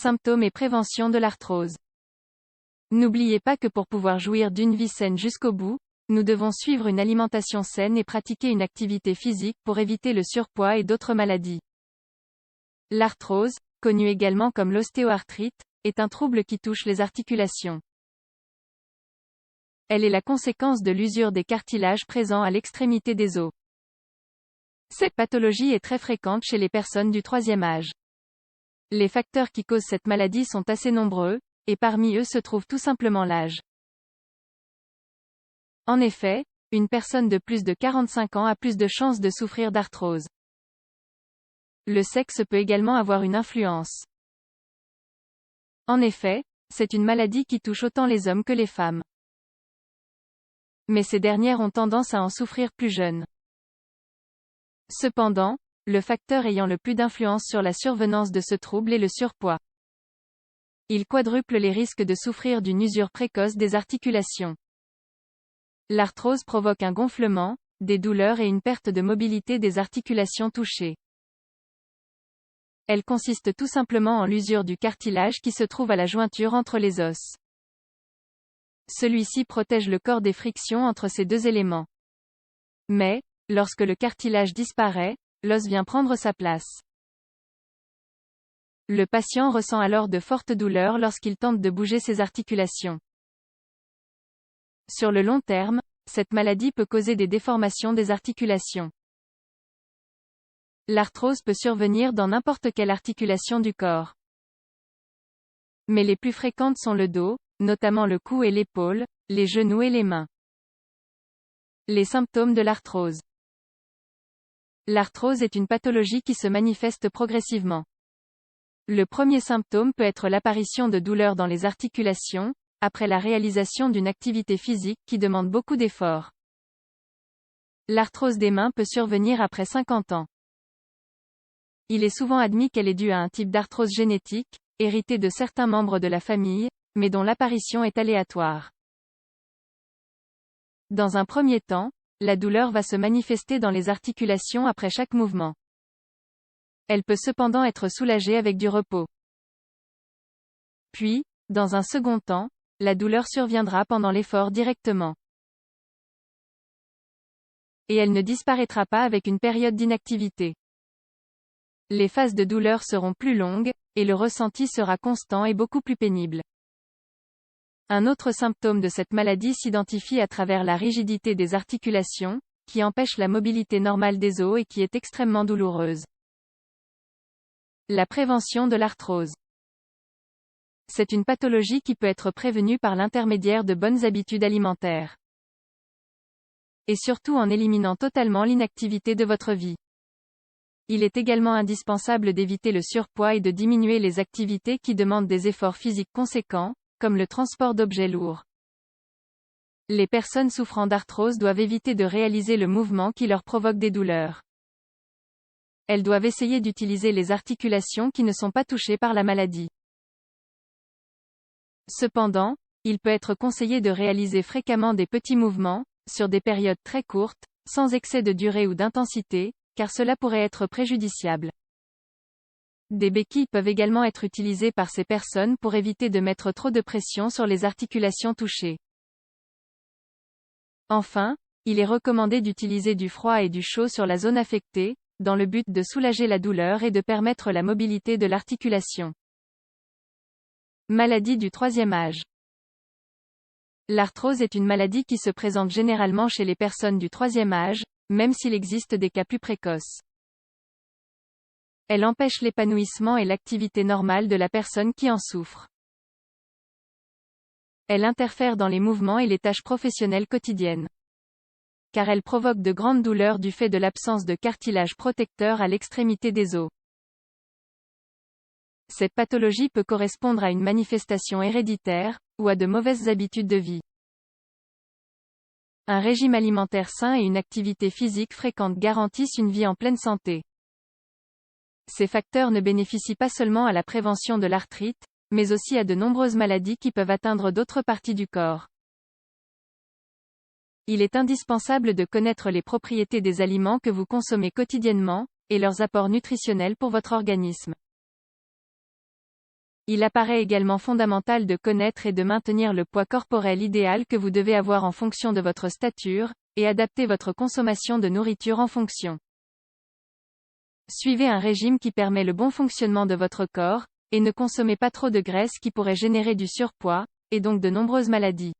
Symptômes et prévention de l'arthrose. N'oubliez pas que pour pouvoir jouir d'une vie saine jusqu'au bout, nous devons suivre une alimentation saine et pratiquer une activité physique pour éviter le surpoids et d'autres maladies. L'arthrose, connue également comme l'ostéoarthrite, est un trouble qui touche les articulations. Elle est la conséquence de l'usure des cartilages présents à l'extrémité des os. Cette pathologie est très fréquente chez les personnes du troisième âge. Les facteurs qui causent cette maladie sont assez nombreux, et parmi eux se trouve tout simplement l'âge. En effet, une personne de plus de 45 ans a plus de chances de souffrir d'arthrose. Le sexe peut également avoir une influence. En effet, c'est une maladie qui touche autant les hommes que les femmes. Mais ces dernières ont tendance à en souffrir plus jeunes. Cependant, le facteur ayant le plus d'influence sur la survenance de ce trouble est le surpoids. Il quadruple les risques de souffrir d'une usure précoce des articulations. L'arthrose provoque un gonflement, des douleurs et une perte de mobilité des articulations touchées. Elle consiste tout simplement en l'usure du cartilage qui se trouve à la jointure entre les os. Celui-ci protège le corps des frictions entre ces deux éléments. Mais, lorsque le cartilage disparaît, l'os vient prendre sa place. Le patient ressent alors de fortes douleurs lorsqu'il tente de bouger ses articulations. Sur le long terme, cette maladie peut causer des déformations des articulations. L'arthrose peut survenir dans n'importe quelle articulation du corps. Mais les plus fréquentes sont le dos, notamment le cou et l'épaule, les genoux et les mains. Les symptômes de l'arthrose. L'arthrose est une pathologie qui se manifeste progressivement. Le premier symptôme peut être l'apparition de douleurs dans les articulations, après la réalisation d'une activité physique qui demande beaucoup d'efforts. L'arthrose des mains peut survenir après 50 ans. Il est souvent admis qu'elle est due à un type d'arthrose génétique, hérité de certains membres de la famille, mais dont l'apparition est aléatoire. Dans un premier temps, la douleur va se manifester dans les articulations après chaque mouvement. Elle peut cependant être soulagée avec du repos. Puis, dans un second temps, la douleur surviendra pendant l'effort directement. Et elle ne disparaîtra pas avec une période d'inactivité. Les phases de douleur seront plus longues, et le ressenti sera constant et beaucoup plus pénible. Un autre symptôme de cette maladie s'identifie à travers la rigidité des articulations, qui empêche la mobilité normale des os et qui est extrêmement douloureuse. La prévention de l'arthrose. C'est une pathologie qui peut être prévenue par l'intermédiaire de bonnes habitudes alimentaires. Et surtout en éliminant totalement l'inactivité de votre vie. Il est également indispensable d'éviter le surpoids et de diminuer les activités qui demandent des efforts physiques conséquents, comme le transport d'objets lourds. Les personnes souffrant d'arthrose doivent éviter de réaliser le mouvement qui leur provoque des douleurs. Elles doivent essayer d'utiliser les articulations qui ne sont pas touchées par la maladie. Cependant, il peut être conseillé de réaliser fréquemment des petits mouvements, sur des périodes très courtes, sans excès de durée ou d'intensité, car cela pourrait être préjudiciable. Des béquilles peuvent également être utilisées par ces personnes pour éviter de mettre trop de pression sur les articulations touchées. Enfin, il est recommandé d'utiliser du froid et du chaud sur la zone affectée, dans le but de soulager la douleur et de permettre la mobilité de l'articulation. Maladie du troisième âge. L'arthrose est une maladie qui se présente généralement chez les personnes du troisième âge, même s'il existe des cas plus précoces. Elle empêche l'épanouissement et l'activité normale de la personne qui en souffre. Elle interfère dans les mouvements et les tâches professionnelles quotidiennes. Car elle provoque de grandes douleurs du fait de l'absence de cartilage protecteur à l'extrémité des os. Cette pathologie peut correspondre à une manifestation héréditaire, ou à de mauvaises habitudes de vie. Un régime alimentaire sain et une activité physique fréquente garantissent une vie en pleine santé. Ces facteurs ne bénéficient pas seulement à la prévention de l'arthrite, mais aussi à de nombreuses maladies qui peuvent atteindre d'autres parties du corps. Il est indispensable de connaître les propriétés des aliments que vous consommez quotidiennement, et leurs apports nutritionnels pour votre organisme. Il apparaît également fondamental de connaître et de maintenir le poids corporel idéal que vous devez avoir en fonction de votre stature, et adapter votre consommation de nourriture en fonction. Suivez un régime qui permet le bon fonctionnement de votre corps, et ne consommez pas trop de graisse qui pourrait générer du surpoids, et donc de nombreuses maladies.